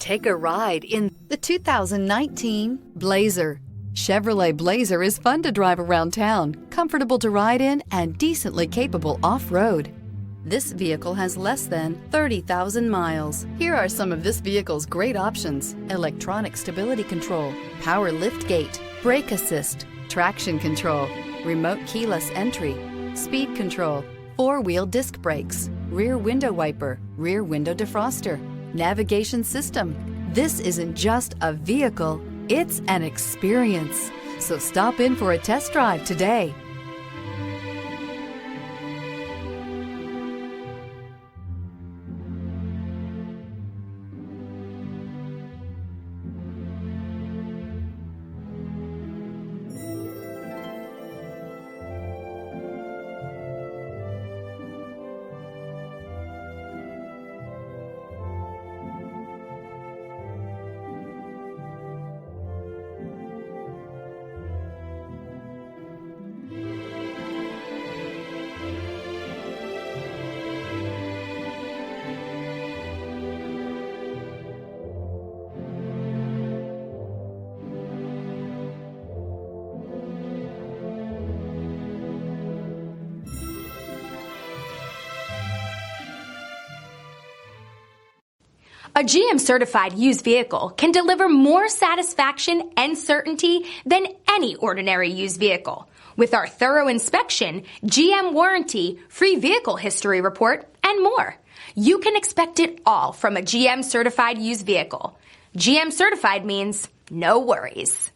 Take a ride in the 2019 Blazer. Chevrolet Blazer is fun to drive around town, comfortable to ride in, and decently capable off-road. This vehicle has less than 30,000 miles. Here are some of this vehicle's great options: electronic stability control, power liftgate, brake assist, traction control, remote keyless entry, speed control, four-wheel disc brakes, rear window wiper, rear window defroster, navigation system. This isn't just a vehicle, it's an experience. So stop in for a test drive today. A GM-certified used vehicle can deliver more satisfaction and certainty than any ordinary used vehicle. With our thorough inspection, GM warranty, free vehicle history report, and more. You can expect it all from a GM-certified used vehicle. GM-certified means no worries.